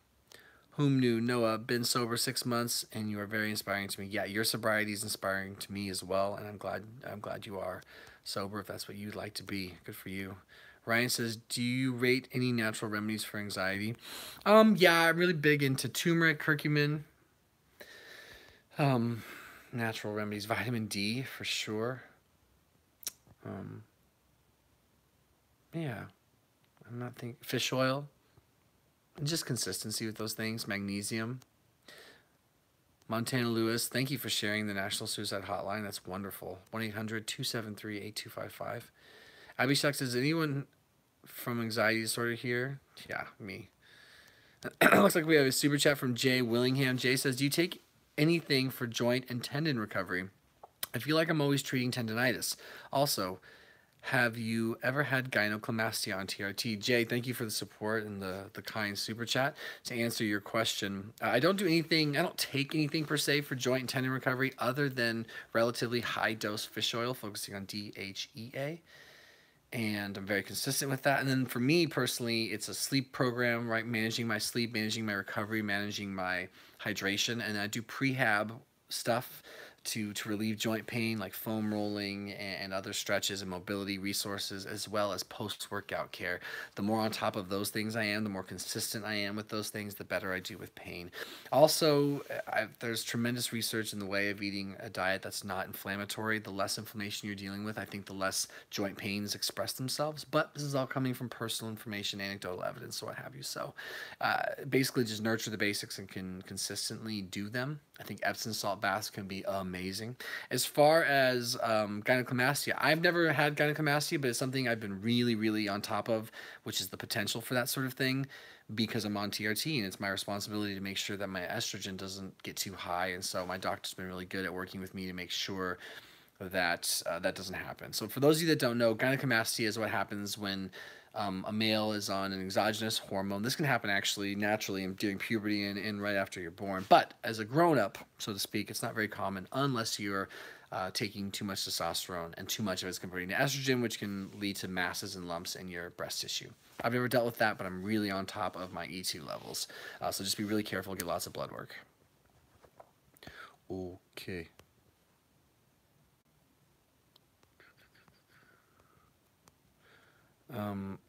Whom knew? Noah, been sober 6 months, and you are very inspiring to me. Yeah, your sobriety is inspiring to me as well, and I'm glad you are sober if that's what you'd like to be. Good for you. Ryan says, do you rate any natural remedies for anxiety? Yeah, I'm really big into turmeric, curcumin, natural remedies, vitamin D for sure. Yeah, I'm not thinking fish oil. And just consistency with those things. Magnesium. Montana Lewis, thank you for sharing the National Suicide Hotline. That's wonderful. 1-800-273-8255. Abby Shuck says, anyone from anxiety disorder here? Yeah, me. Looks like we have a super chat from Jay Willingham. Jay says, do you take anything for joint and tendon recovery? I feel like I'm always treating tendonitis. Also, have you ever had gynecomastia on TRT? Jay, thank you for the support and the kind super chat. To answer your question, I don't take anything per se for joint and tendon recovery other than relatively high dose fish oil, focusing on DHEA. And I'm very consistent with that. And then for me personally, it's a sleep program, right? Managing my sleep, managing my recovery, managing my hydration. And I do prehab stuff to relieve joint pain, like foam rolling and other stretches and mobility resources, as well as post-workout care. The more on top of those things I am, the more consistent I am with those things, the better I do with pain. Also, there's tremendous research in the way of eating a diet that's not inflammatory. The less inflammation you're dealing with, I think the less joint pains express themselves. But this is all coming from personal information, anecdotal evidence, so what have you. So basically just nurture the basics and can consistently do them. I think Epsom salt baths can be amazing. As far as gynecomastia, I've never had gynecomastia, but it's something I've been really, really on top of, which is the potential for that sort of thing, because I'm on TRT and it's my responsibility to make sure that my estrogen doesn't get too high. And so my doctor's been really good at working with me to make sure that that doesn't happen. So for those of you that don't know, gynecomastia is what happens when a male is on an exogenous hormone. This can happen actually naturally during puberty and right after you're born. But as a grown-up, so to speak, it's not very common unless you're taking too much testosterone, and too much of it's converting to estrogen, which can lead to masses and lumps in your breast tissue. I've never dealt with that, but I'm really on top of my E2 levels. So just be really careful, get lots of blood work. Okay.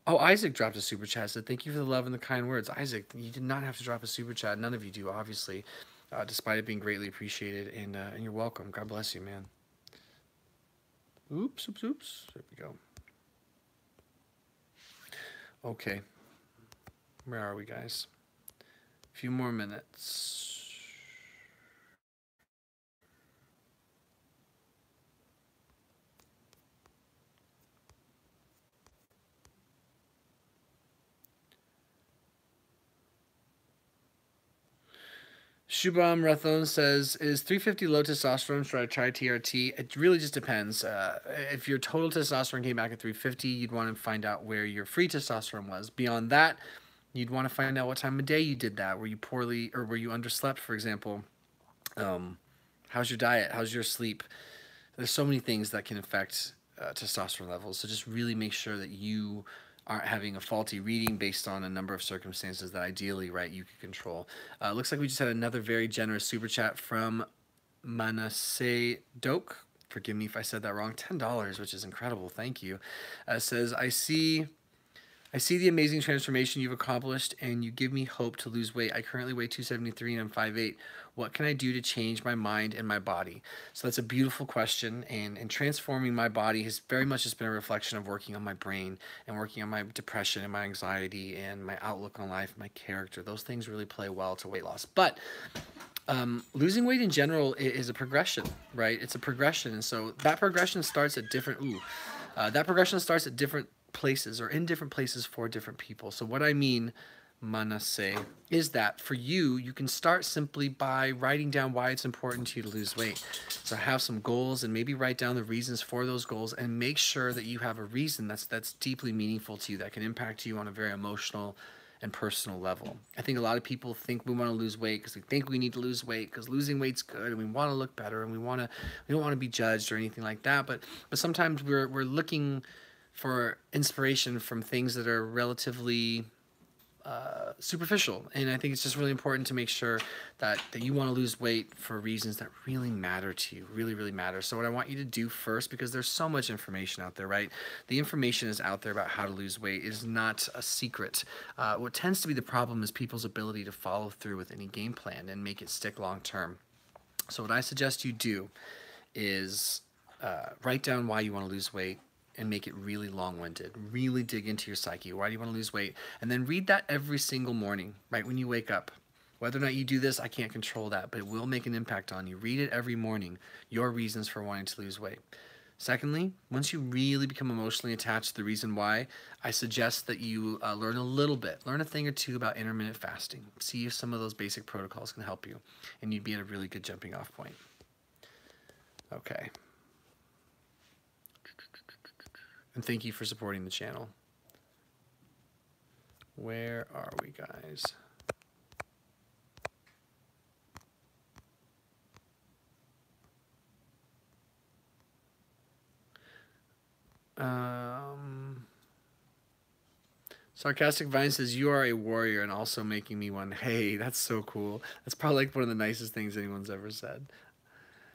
Oh, Isaac dropped a super chat. Said, thank you for the love and the kind words. Isaac, you did not have to drop a super chat. None of you do, obviously, despite it being greatly appreciated. And you're welcome. God bless you, man. Oops. There we go. Okay. Where are we, guys? A few more minutes. Shubham Rathon says, is 350 low testosterone? Should I try TRT? It really just depends. If your total testosterone came back at 350, you'd want to find out where your free testosterone was. Beyond that, you'd want to find out what time of day you did that. Were you poorly, or were you underslept, for example? How's your diet? How's your sleep? There's so many things that can affect testosterone levels. So just really make sure that you aren't having a faulty reading based on a number of circumstances that ideally, right, you could control. Looks like we just had another very generous super chat from Manasseh Doke. Forgive me if I said that wrong. $10, which is incredible. Thank you. Says, I see the amazing transformation you've accomplished, and you give me hope to lose weight. I currently weigh 273 and I'm 5'8". What can I do to change my mind and my body? So that's a beautiful question, and transforming my body has very much just been a reflection of working on my brain and working on my depression and my anxiety and my outlook on life, my character. Those things really play well to weight loss. But losing weight in general is a progression, right? It's a progression, and so that progression starts at different places or in different places for different people. So what I mean, Manasseh, is that for you, you can start simply by writing down why it's important to you to lose weight. So have some goals and maybe write down the reasons for those goals, and make sure that you have a reason that's deeply meaningful to you, that can impact you on a very emotional and personal level. I think a lot of people think we want to lose weight because we think we need to lose weight because losing weight's good and we want to look better and we don't want to be judged or anything like that. But sometimes we're looking for inspiration from things that are relatively superficial, and I think it's just really important to make sure that you want to lose weight for reasons that really matter to you, really matter. So what I want you to do first, because there's so much information out there, right? The information is out there about how to lose weight. It is not a secret. What tends to be the problem is people's ability to follow through with any game plan and make it stick long term. So what I suggest you do is write down why you want to lose weight, and make it really long-winded. Really dig into your psyche. Why do you want to lose weight? And then read that every single morning, right when you wake up. Whether or not you do this, I can't control that, but it will make an impact on you. Read it every morning, your reasons for wanting to lose weight. Secondly, once you really become emotionally attached to the reason why, I suggest that you learn a little bit, learn a thing or two about intermittent fasting. See if some of those basic protocols can help you, and you'd be at a really good jumping off point. Okay. And thank you for supporting the channel. Where are we, guys? Sarcastic Vine says, you are a warrior and also making me one. Hey, that's so cool. That's probably like one of the nicest things anyone's ever said.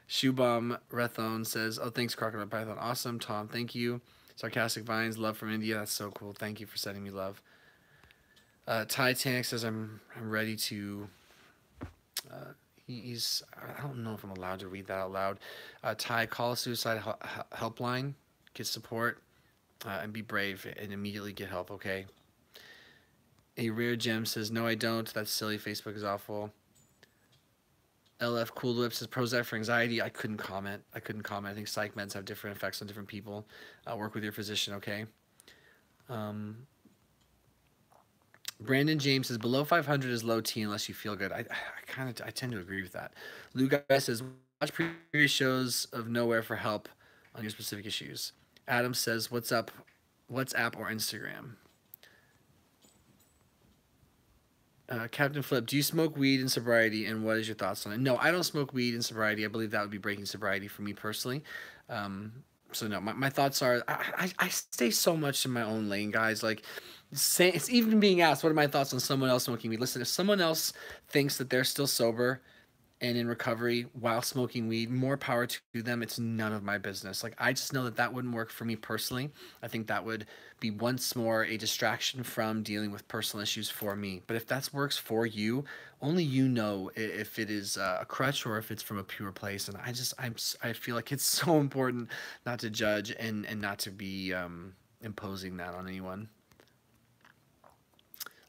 Shoebomb Rethone says, oh, thanks, Crocodile Python. Awesome. Tom, thank you. Sarcastic Vines, love from India. That's so cool. Thank you for sending me love. Titanic says, I'm ready to... I don't know if I'm allowed to read that out loud. Ty, call a suicide helpline. Get support. And be brave and immediately get help, okay? A Rare Gem says, no, I don't. That's silly. Facebook is awful. LF Cool Whip says, Prozac for anxiety. I couldn't comment. I think psych meds have different effects on different people. Work with your physician, okay? Brandon James says, below 500 is low T unless you feel good. I tend to agree with that. Lou Guy says, watch previous shows of Nowhere for help on your specific issues. Adam says, what's up? WhatsApp or Instagram? Captain Flip, do you smoke weed in sobriety, and what is your thoughts on it? No, I don't smoke weed in sobriety. I believe that would be breaking sobriety for me personally. So no, my thoughts are, I stay so much in my own lane, guys. Like, it's even being asked, what are my thoughts on someone else smoking weed? Listen, if someone else thinks that they're still sober and in recovery while smoking weed, more power to them. It's none of my business. Like, I just know that that wouldn't work for me personally. I think that would be once more a distraction from dealing with personal issues for me. But if that works for you, only you know if it is a crutch or if it's from a pure place. And I feel like it's so important not to judge and not to be imposing that on anyone.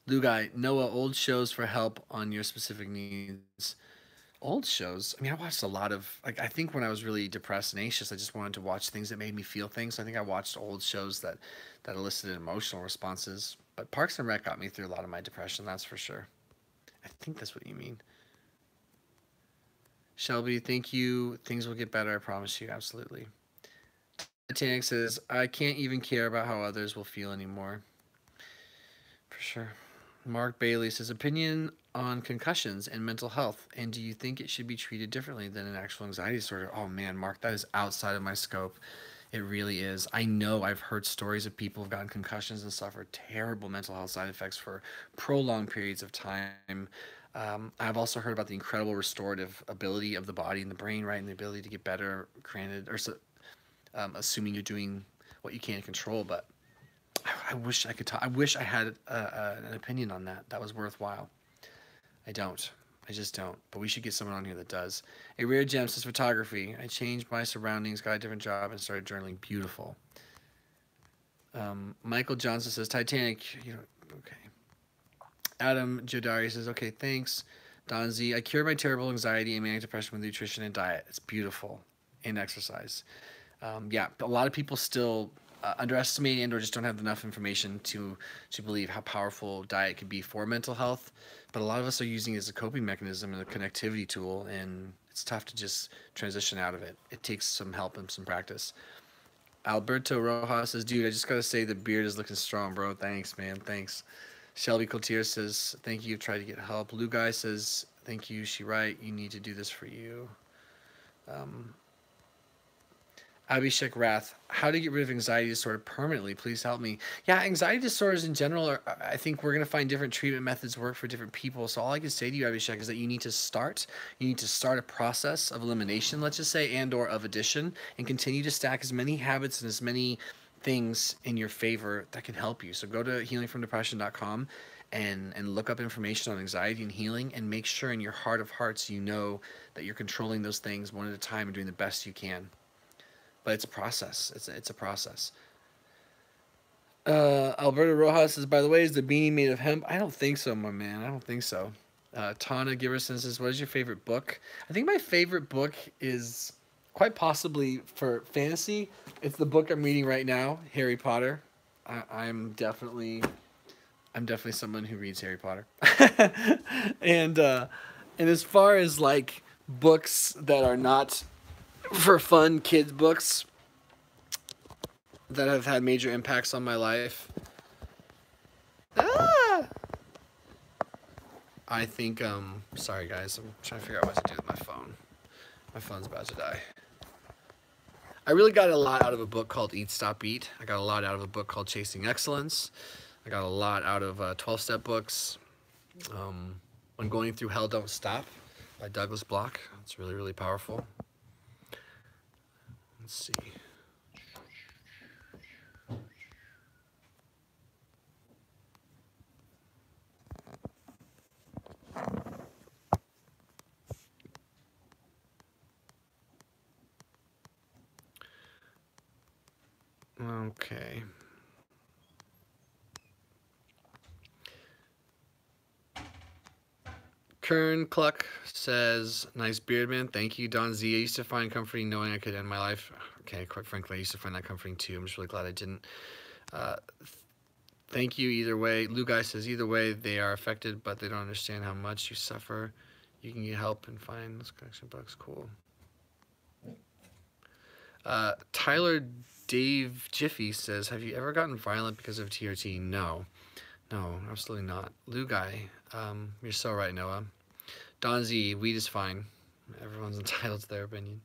Lugai, Noah, old shows for help on your specific needs. Old shows, I mean, I watched a lot of, like, I think when I was really depressed and anxious, I just wanted to watch things that made me feel things. So I think I watched old shows that elicited emotional responses. But Parks and Rec got me through a lot of my depression, that's for sure. I think that's what you mean. Shelby, thank you. Things will get better, I promise you, absolutely. Titanic says, I can't even care about how others will feel anymore. For sure. Mark Bailey says, opinion on concussions and mental health, and do you think it should be treated differently than an actual anxiety disorder? Oh man, Mark, that is outside of my scope. It really is. I know I've heard stories of people who've gotten concussions and suffered terrible mental health side effects for prolonged periods of time. I've also heard about the incredible restorative ability of the body and the brain, right, and the ability to get better, granted, or assuming you're doing what you can control. But I wish I could talk. I wish I had an opinion on that. That was worthwhile. I don't. I just don't. But we should get someone on here that does. A rare gem says photography. I changed my surroundings, got a different job, and started journaling. Beautiful. Michael Johnson says Titanic. You know, okay. Adam Jodari says, okay, thanks. Don Z, I cured my terrible anxiety and manic depression with nutrition and diet. It's beautiful. And exercise. Yeah, a lot of people still underestimate and or just don't have enough information to believe how powerful diet can be for mental health. But a lot of us are using it as a coping mechanism and a connectivity tool, and it's tough to just transition out of it. It takes some help and some practice. Alberto Rojas says, dude, I just got to say the beard is looking strong, bro. Thanks, man. Thanks. Shelby Cotier says, thank you. Try to get help. Lou Guy says, thank you. She right. You need to do this for you. Abhishek Rath, how to get rid of anxiety disorder permanently? Please help me. Yeah, anxiety disorders in general are, I think we're going to find different treatment methods work for different people. So all I can say to you, Abhishek, is that you need to start a process of elimination, let's just say, and or of addition, and continue to stack as many habits and as many things in your favor that can help you. So go to healingfromdepression.com and look up information on anxiety and healing, and make sure in your heart of hearts you know that you're controlling those things one at a time and doing the best you can. But it's a process. It's a process. Alberto Rojas says, by the way, is the beanie made of hemp? I don't think so, my man. I don't think so. Tana Giverson says, what is your favorite book? I think my favorite book is quite possibly for fantasy. It's the book I'm reading right now, Harry Potter. I'm definitely someone who reads Harry Potter. and as far as like books that are not for fun, kids books that have had major impacts on my life, I think sorry guys, I'm trying to figure out what to do with my phone. My phone's about to die. I really got a lot out of a book called Eat Stop Eat. I got a lot out of a book called Chasing Excellence. I got a lot out of 12-step books. When Going Through Hell Don't Stop by Douglas Block. It's really, really powerful. Let's see. Okay. Kern Cluck says, nice beard, man. Thank you, Don Z. I used to find comforting knowing I could end my life. Okay, quite frankly, I used to find that comforting too. I'm just really glad I didn't. Thank you either way. Lou Guy says, either way, they are affected, but they don't understand how much you suffer. You can get help and find those connection bugs. Cool. Tyler Dave Jiffy says, have you ever gotten violent because of TRT? No. No, absolutely not. Lou Guy, you're so right, Noah. Don Z, weed is fine. Everyone's entitled to their opinion.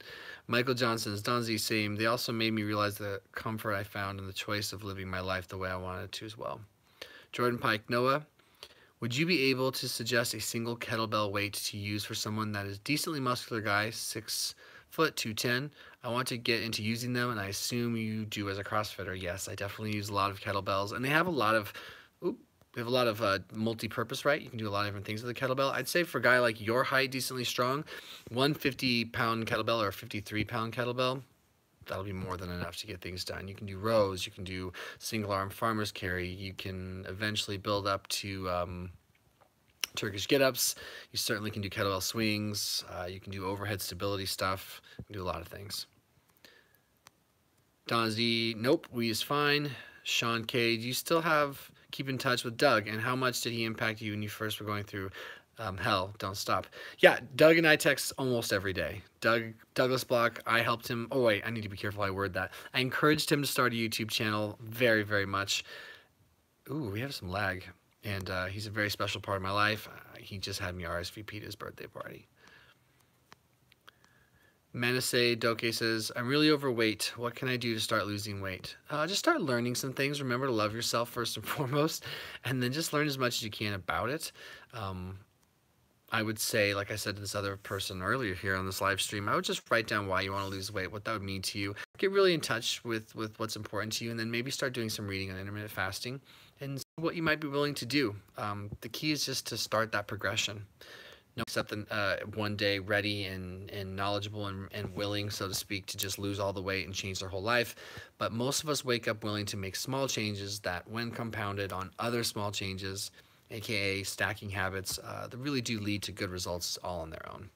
Michael Johnson's, Don Z, same. They also made me realize the comfort I found in the choice of living my life the way I wanted to as well. Jordan Pike, Noah, would you be able to suggest a single kettlebell weight to use for someone that is decently muscular guy, 6 foot, 210? I want to get into using them, and I assume you do as a CrossFitter. Yes, I definitely use a lot of kettlebells, and they have a lot of, multi-purpose, right? You can do a lot of different things with a kettlebell. I'd say for a guy like your height, decently strong, 150-pound kettlebell or a 53-pound kettlebell, that'll be more than enough to get things done. You can do rows, you can do single-arm farmer's carry, you can eventually build up to Turkish get-ups. You certainly can do kettlebell swings. You can do overhead stability stuff. You can do a lot of things. Don Z, nope, we is fine. Sean K, do you still keep in touch with Doug, and how much did he impact you when you first were going through hell? Don't stop. Yeah, Doug and I text almost every day. Douglas Block, I helped him. Oh wait, I need to be careful how I word that. I encouraged him to start a YouTube channel very, very much. Ooh, we have some lag. And he's a very special part of my life. He just had me RSVP to his birthday party. Manase Doke says, I'm really overweight. What can I do to start losing weight? Just start learning some things. Remember to love yourself first and foremost, and then just learn as much as you can about it. I would say, like I said to this other person earlier here on this live stream, I would just write down why you want to lose weight, what that would mean to you. Get really in touch with what's important to you, and then maybe start doing some reading on intermittent fasting and see what you might be willing to do. The key is just to start that progression. No, except one day ready and knowledgeable and willing, so to speak, to just lose all the weight and change their whole life. But most of us wake up willing to make small changes that, when compounded on other small changes, aka stacking habits, that really do lead to good results all on their own.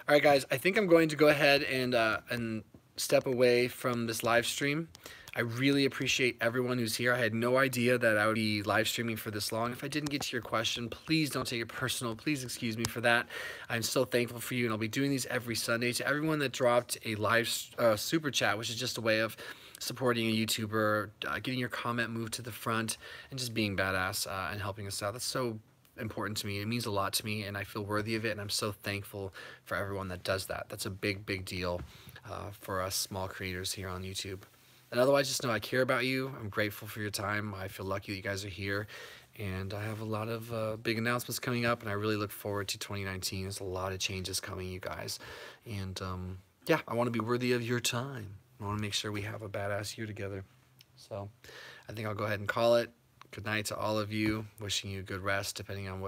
All right, guys, I think I'm going to go ahead and step away from this live stream. I really appreciate everyone who's here. I had no idea that I would be live streaming for this long. If I didn't get to your question, please don't take it personal. Please excuse me for that. I'm so thankful for you, and I'll be doing these every Sunday. To everyone that dropped a live super chat, which is just a way of supporting a YouTuber, getting your comment moved to the front, and just being badass and helping us out. That's so important to me. It means a lot to me, and I feel worthy of it, and I'm so thankful for everyone that does that. That's a big, big deal for us small creators here on YouTube. And otherwise, just know I care about you. I'm grateful for your time. I feel lucky that you guys are here. And I have a lot of big announcements coming up, and I really look forward to 2019. There's a lot of changes coming, you guys. And yeah, I want to be worthy of your time. I want to make sure we have a badass year together. So I think I'll go ahead and call it. Good night to all of you. Wishing you good rest, depending on what